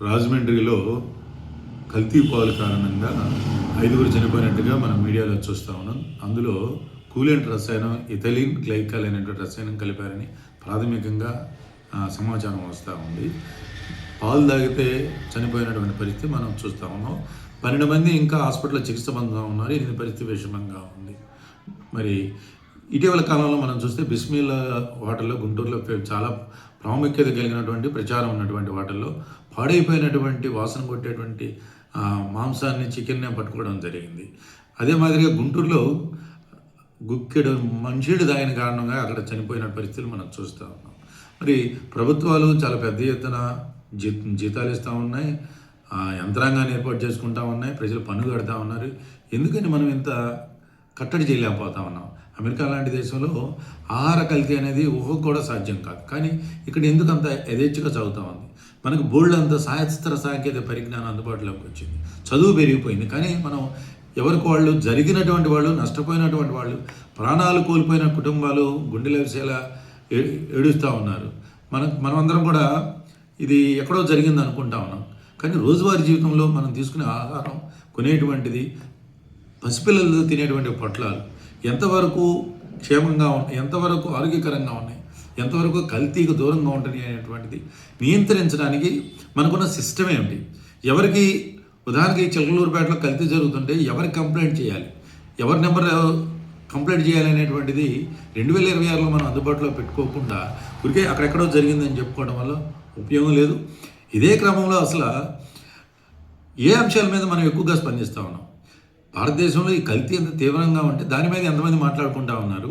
రాజమండ్రిలో కల్తీ పాలు కారణంగా 5గురు చనిపోయినట్టుగా మనం మీడియాలో చూస్తూ ఉన్నాం. అందులో కూలెంట్ రసాయనం ఇథిలిన్ గ్లైకాల్ అనేటువంటి రసాయనం కలిపారని ప్రాథమికంగా సమాచారం వస్తూ ఉంది. పాలు తాగితే చనిపోయినటువంటి పరిస్థితి మనం చూస్తూ ఉన్నాం. 12 మంది ఇంకా హాస్పిటల్లో చికిత్స పొందుతూ ఉన్నారు. ఇది పరిస్థితి విషమంగా ఉంది. మరి ఇటీవల కాలంలో మనం చూస్తే బిస్మిల్లా హోటల్లో గుంటూరులో చాలా ప్రాముఖ్యత కలిగినటువంటి ప్రచారం ఉన్నటువంటి వాటిల్లో పాడైపోయినటువంటి వాసన కొట్టేటువంటి మాంసాన్ని చికెన్నే పట్టుకోవడం జరిగింది. అదే మాదిరిగా గుంటూరులో గుక్కెడు మంచినీళ్ళు తాగిన కారణంగా అక్కడ చనిపోయిన పరిస్థితులు మనం చూస్తూ ఉన్నాం. మరి ప్రభుత్వాలు చాలా పెద్ద ఎత్తున జీతాలు ఇస్తూ ఉన్నాయి, యంత్రాంగాన్ని ఏర్పాటు చేసుకుంటూ ఉన్నాయి, ప్రజలు పన్ను కడతా ఉన్నారు. ఎందుకని మనం ఇంత కట్టడి చేయలేకపోతా ఉన్నాం? అమెరికా లాంటి దేశంలో ఆహార కల్తీ అనేది ఊహకు కూడా సాధ్యం కాదు. కానీ ఇక్కడ ఎందుకు అంత యథేచ్ఛగా సాగుతూ ఉంది? మనకు బోల్డ్ అంత శాస్త్ర సాంకేతిక పరిజ్ఞానం అందుబాటులోకి వచ్చింది, చదువు పెరిగిపోయింది. కానీ మనం ఎవరికి వాళ్ళు జరిగినటువంటి వాళ్ళు, నష్టపోయినటువంటి వాళ్ళు, ప్రాణాలు కోల్పోయిన కుటుంబాలు గుండెల విషయాల ఏడుస్తూ ఉన్నారు. మనమందరం కూడా ఇది ఎక్కడో జరిగింది అనుకుంటా ఉన్నాం. కానీ రోజువారీ జీవితంలో మనం తీసుకునే ఆహారం, కొనేటువంటిది, పసిపిల్లలు తినేటువంటి పొట్లాలు ఎంతవరకు క్షేమంగా ఉన్నాయి, ఎంతవరకు ఆరోగ్యకరంగా ఉన్నాయి, ఎంతవరకు కల్తీకి దూరంగా ఉంటుంది అనేటువంటిది నియంత్రించడానికి మనకున్న సిస్టమ్ ఏమిటి? ఎవరికి ఉదాహరణకి చిలకలూరుపేటలో కల్తీ జరుగుతుంటే ఎవరికి కంప్లైంట్ చేయాలి, ఎవరి నెంబర్ కంప్లైంట్ చేయాలి అనేటువంటిది 2026లో మనం అందుబాటులో పెట్టుకోకుండా ఊరికే అక్కడెక్కడో జరిగిందని చెప్పుకోవడం వల్ల ఉపయోగం లేదు. ఇదే క్రమంలో అసలు ఏ అంశాల మీద మనం ఎక్కువగా స్పందిస్తూ ఉన్నాం? భారతదేశంలో ఈ కల్తీ ఎంత తీవ్రంగా ఉంటే దాని మీద ఎంతమంది మాట్లాడుకుంటూ ఉన్నారు?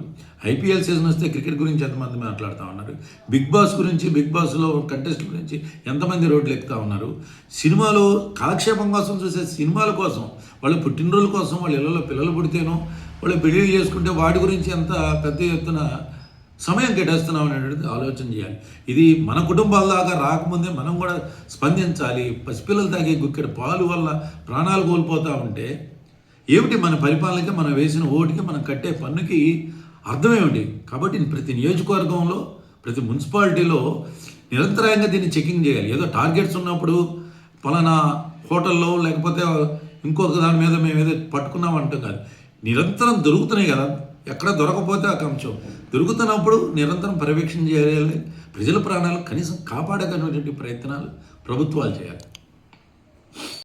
ఐపీఎల్ సీజన్ వస్తే క్రికెట్ గురించి ఎంతమంది మాట్లాడుతూ ఉన్నారు? బిగ్ బాస్ గురించి, బిగ్ బాస్లో కంటెస్టుల గురించి ఎంతమంది రోడ్లు ఎక్కుతూ ఉన్నారు? సినిమాలు కాలక్షేపం కోసం చూసే సినిమాల కోసం, వాళ్ళ పుట్టినరోజుల కోసం, వాళ్ళ ఇళ్లలో పిల్లలు పుడితేనో వాళ్ళు పెళ్లి చేసుకుంటే వాటి గురించి ఎంత పెద్ద ఎత్తున సమయం కేటాయిస్తున్నాం అనేటువంటిది ఆలోచన చేయాలి. ఇది మన కుటుంబాల దాకా రాకముందే మనం కూడా స్పందించాలి. పసిపిల్లలు తాగే గుక్కెడు పాలు వల్ల ప్రాణాలు కోల్పోతూ ఉంటే ఏమిటి మన పరిపాలనకి, మనం వేసిన ఓటుకి, మనం కట్టే పన్నుకి అర్థం ఏమిటి? కాబట్టి ప్రతి నియోజకవర్గంలో, ప్రతి మున్సిపాలిటీలో నిరంతరాయంగా దీన్ని చెకింగ్ చేయాలి. ఏదో టార్గెట్స్ ఉన్నప్పుడు పలానా హోటల్లో లేకపోతే ఇంకొక దాని మీద మేము ఏదో పట్టుకున్నాం అంటాం కాదు. నిరంతరం దొరుకుతున్నాయి కదా, ఎక్కడ దొరకపోతే ఆ అంశం దొరుకుతున్నప్పుడు నిరంతరం పర్యవేక్షణ చేయాలి. ప్రజల ప్రాణాలు కనీసం కాపాడేటటువంటి ప్రయత్నాలు ప్రభుత్వాలు చేయాలి.